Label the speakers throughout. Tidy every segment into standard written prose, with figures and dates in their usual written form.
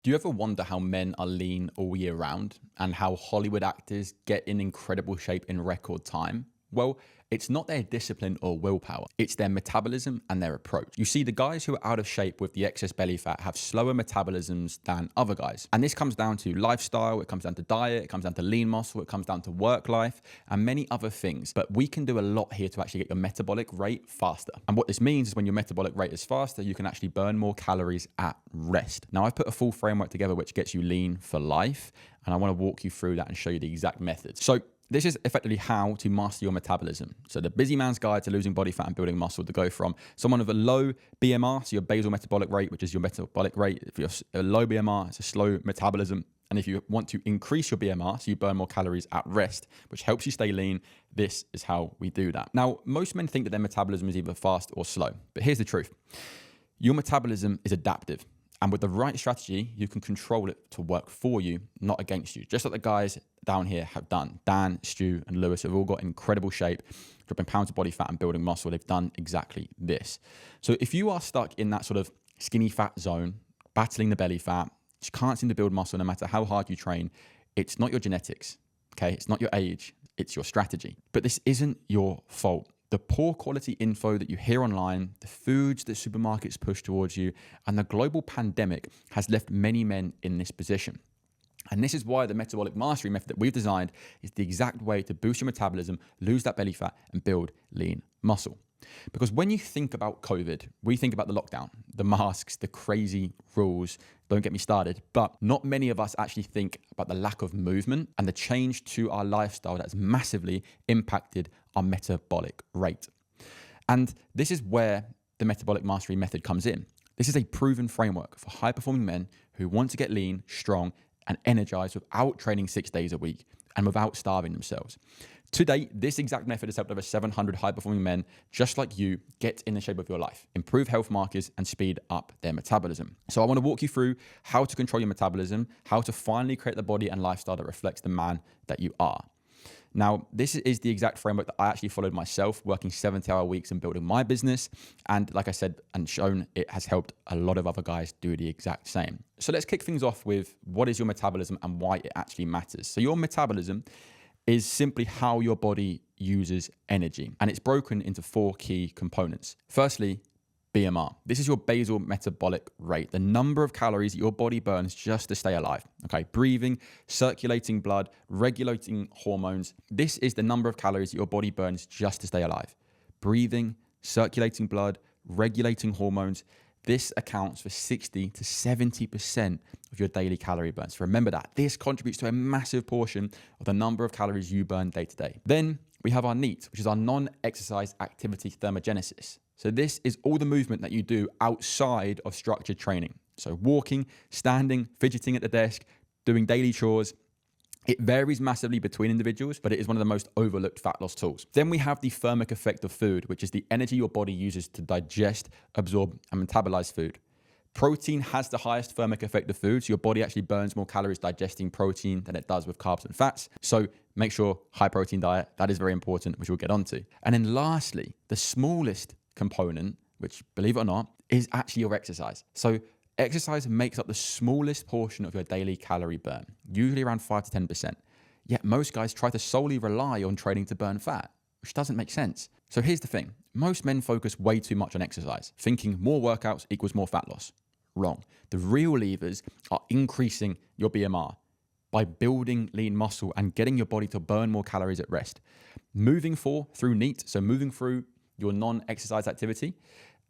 Speaker 1: Do you ever wonder how men are lean all year round and how Hollywood actors get in incredible shape in record time? Well, it's not their discipline or willpower, it's their metabolism and their approach. You see, the guys who are out of shape with the excess belly fat have slower metabolisms than other guys. And this comes down to lifestyle, it comes down to diet, it comes down to lean muscle, it comes down to work life, and many other things. But we can do a lot here to actually get your metabolic rate faster. And what this means is when your metabolic rate is faster, you can actually burn more calories at rest. Now, I've put a full framework together which gets you lean for life, and I want to walk you through that and show you the exact methods. So this is effectively how to master your metabolism. So the busy man's guide to losing body fat and building muscle, to go from someone with a low BMR, so your basal metabolic rate, which is your metabolic rate. If you're a low BMR, it's a slow metabolism. And if you want to increase your BMR, so you burn more calories at rest, which helps you stay lean, this is how we do that. Now, most men think that their metabolism is either fast or slow, but here's the truth. Your metabolism is adaptive. And with the right strategy, you can control it to work for you, not against you. Just like the guys down here have done. Dan, Stu, and Lewis have all got incredible shape, dropping pounds of body fat and building muscle. They've done exactly this. So if you are stuck in that sort of skinny fat zone, battling the belly fat, you can't seem to build muscle no matter how hard you train, it's not your genetics, okay? It's not your age, it's your strategy. But this isn't your fault. The poor quality info that you hear online, the foods that supermarkets push towards you, and the global pandemic has left many men in this position. And this is why the metabolic mastery method that we've designed is the exact way to boost your metabolism, lose that belly fat, and build lean muscle. Because when you think about COVID, we think about the lockdown, the masks, the crazy rules. Don't get me started. But not many of us actually think about the lack of movement and the change to our lifestyle that's massively impacted our metabolic rate. And this is where the metabolic mastery method comes in. This is a proven framework for high-performing men who want to get lean, strong, and energized without training 6 days a week and without starving themselves. To date, this exact method has helped over 700 high-performing men just like you get in the shape of your life, improve health markers, and speed up their metabolism. So I want to walk you through how to control your metabolism, how to finally create the body and lifestyle that reflects the man that you are. Now, this is the exact framework that I actually followed myself, working 70-hour weeks and building my business. And like I said and shown, it has helped a lot of other guys do the exact same. So let's kick things off with what is your metabolism and why it actually matters. So your metabolism is simply how your body uses energy. And it's broken into 4 key components. Firstly, BMR. This is your basal metabolic rate, the number of calories that your body burns just to stay alive. Okay, breathing, circulating blood, regulating hormones. This is the number of calories that your body burns just to stay alive. Breathing, circulating blood, regulating hormones. This accounts for 60 to 70% of your daily calorie burn. So remember that. This contributes to a massive portion of the number of calories you burn day to day. Then we have our NEAT, which is our non-exercise activity thermogenesis. So this is all the movement that you do outside of structured training. So walking, standing, fidgeting at the desk, doing daily chores. It varies massively between individuals, but it is one of the most overlooked fat loss tools. Then we have the thermic effect of food, which is the energy your body uses to digest, absorb, and metabolize food. Protein has the highest thermic effect of food, so your body actually burns more calories digesting protein than it does with carbs and fats. So make sure high protein diet, that is very important, which we'll get onto. And then lastly, the smallest component, which believe it or not, is actually your exercise. So exercise makes up the smallest portion of your daily calorie burn, usually around 5 to 10%. Yet most guys try to solely rely on training to burn fat, which doesn't make sense. So here's the thing. Most men focus way too much on exercise, thinking more workouts equals more fat loss. Wrong. The real levers are increasing your BMR by building lean muscle and getting your body to burn more calories at rest. Moving through NEAT, so moving through your non-exercise activity,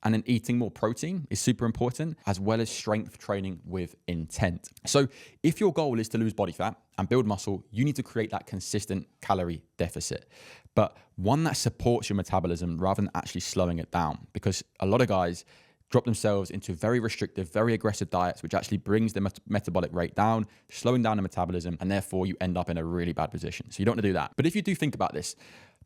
Speaker 1: and then eating more protein is super important, as well as strength training with intent. So if your goal is to lose body fat and build muscle, you need to create that consistent calorie deficit, but one that supports your metabolism rather than actually slowing it down. Because a lot of guys drop themselves into very restrictive, very aggressive diets, which actually brings the metabolic rate down, slowing down the metabolism, and therefore you end up in a really bad position. So you don't want to do that. But if you do think about this,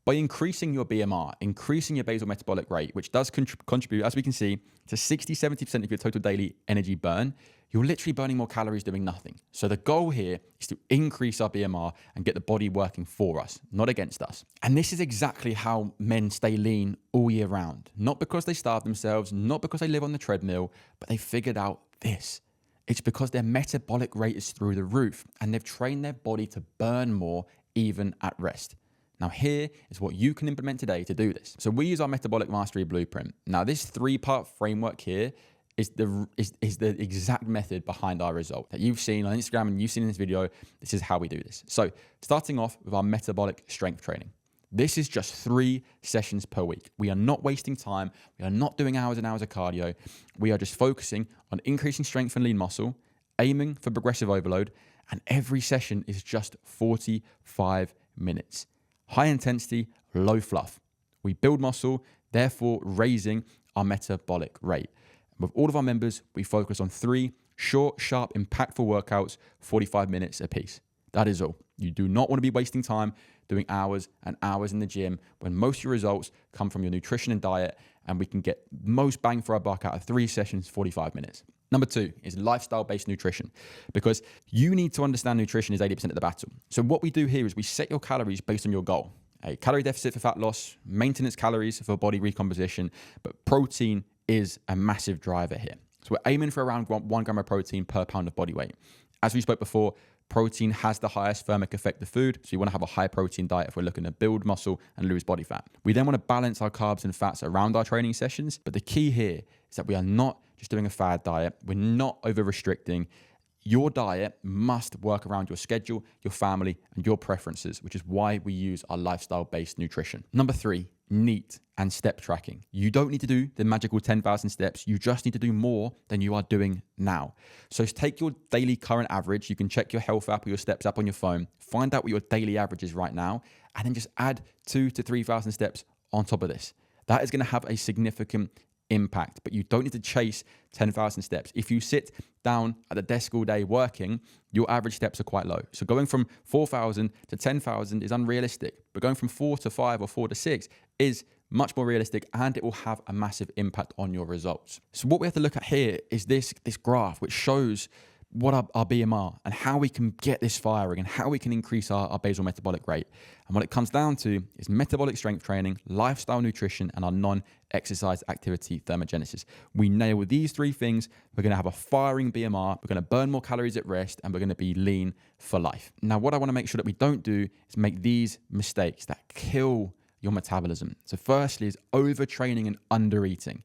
Speaker 1: by increasing your BMR, increasing your basal metabolic rate, which does contribute, as we can see, to 60-70% of your total daily energy burn, you're literally burning more calories doing nothing. So the goal here is to increase our BMR and get the body working for us, not against us. And this is exactly how men stay lean all year round. Not because they starve themselves, not because they live on the treadmill, but they figured out this. It's because their metabolic rate is through the roof and they've trained their body to burn more even at rest. Now here is what you can implement today to do this. So we use our Metabolic Mastery Blueprint. Now this 3-part framework here is the exact method behind our result that you've seen on Instagram and you've seen in this video. This is how we do this. So starting off with our metabolic strength training. This is just 3 sessions per week. We are not wasting time. We are not doing hours and hours of cardio. We are just focusing on increasing strength and lean muscle, aiming for progressive overload, and every session is just 45 minutes. High intensity, low fluff. We build muscle, therefore raising our metabolic rate. With all of our members, we focus on 3 short, sharp, impactful workouts, 45 minutes apiece. That is all. You do not want to be wasting time doing hours and hours in the gym when most of your results come from your nutrition and diet, and we can get most bang for our buck out of 3 sessions, 45 minutes. Number 2 is lifestyle-based nutrition, because you need to understand nutrition is 80% of the battle. So what we do here is we set your calories based on your goal. A calorie deficit for fat loss, maintenance calories for body recomposition, but protein is a massive driver here. So we're aiming for around 1 gram of protein per pound of body weight. As we spoke before, protein has the highest thermic effect of food, so you want to have a high protein diet if we're looking to build muscle and lose body fat. We then want to balance our carbs and fats around our training sessions, but the key here is that we are not just doing a fad diet. We're not over-restricting. Your diet must work around your schedule, your family, and your preferences, which is why we use our lifestyle-based nutrition. Number 3, NEAT and step tracking. You don't need to do the magical 10,000 steps. You just need to do more than you are doing now. So take your daily current average. You can check your health app or your steps app on your phone. Find out what your daily average is right now, and then just add 2,000 to 3,000 steps on top of this. That is going to have a significant impact, but you don't need to chase 10,000 steps. If you sit down at the desk all day working, your average steps are quite low. So going from 4,000 to 10,000 is unrealistic, but going from 4 to 5 or 4 to 6 is much more realistic, and it will have a massive impact on your results. So what we have to look at here is this graph, which shows what our BMR and how we can get this firing and how we can increase our basal metabolic rate. And what it comes down to is metabolic strength training, lifestyle nutrition, and our non-exercise activity thermogenesis. We nail these 3 things, we're going to have a firing BMR, we're going to burn more calories at rest, and we're going to be lean for life. Now, what I want to make sure that we don't do is make these mistakes that kill your metabolism. So firstly is overtraining and undereating.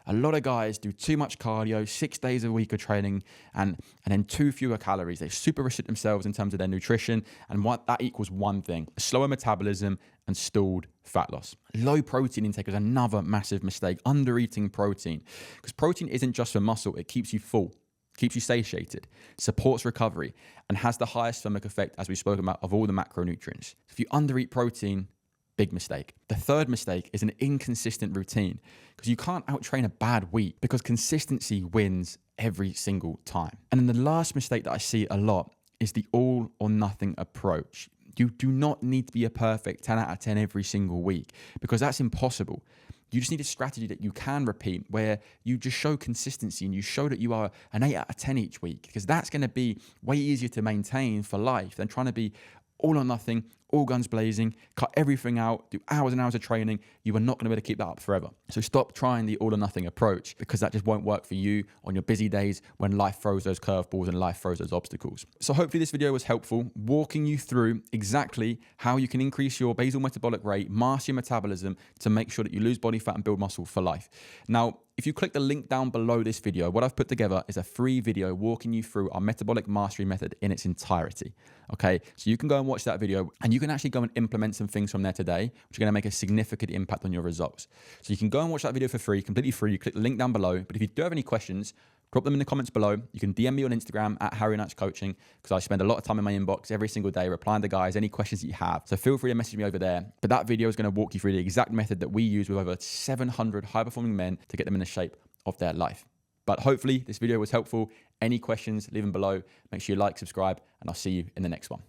Speaker 1: A lot of guys do too much cardio, 6 days a week of training, and then too fewer calories. They super restrict themselves in terms of their nutrition, and what that equals one thing: slower metabolism and stalled fat loss. Low protein intake is another massive mistake, undereating protein, because protein isn't just for muscle, it keeps you full, keeps you satiated, supports recovery, and has the highest thermic effect, as we spoke about, of all the macronutrients. If you undereat protein, big mistake. The third mistake is an inconsistent routine, because you can't outtrain a bad week, because consistency wins every single time. And then the last mistake that I see a lot is the all or nothing approach. You do not need to be a perfect 10 out of 10 every single week, because that's impossible. You just need a strategy that you can repeat, where you just show consistency and you show that you are an 8 out of 10 each week, because that's going to be way easier to maintain for life than trying to be all or nothing, all guns blazing, cut everything out, do hours and hours of training. You are not going to be able to keep that up forever. So stop trying the all or nothing approach, because that just won't work for you on your busy days when life throws those curveballs and life throws those obstacles. So hopefully this video was helpful, walking you through exactly how you can increase your basal metabolic rate, master your metabolism to make sure that you lose body fat and build muscle for life. Now, if you click the link down below this video, what I've put together is a free video walking you through our metabolic mastery method in its entirety. Okay, so you can go and watch that video, and you can actually go and implement some things from there today, which are going to make a significant impact on your results. So you can go and watch that video for free, completely free. You click the link down below. But if you do have any questions, drop them in the comments below. You can DM me on Instagram at Harry Knights Coaching, because I spend a lot of time in my inbox every single day replying to guys, any questions that you have. So feel free to message me over there. But that video is going to walk you through the exact method that we use with over 700 high-performing men to get them in the shape of their life. But hopefully this video was helpful. Any questions, leave them below. Make sure you like, subscribe, and I'll see you in the next one.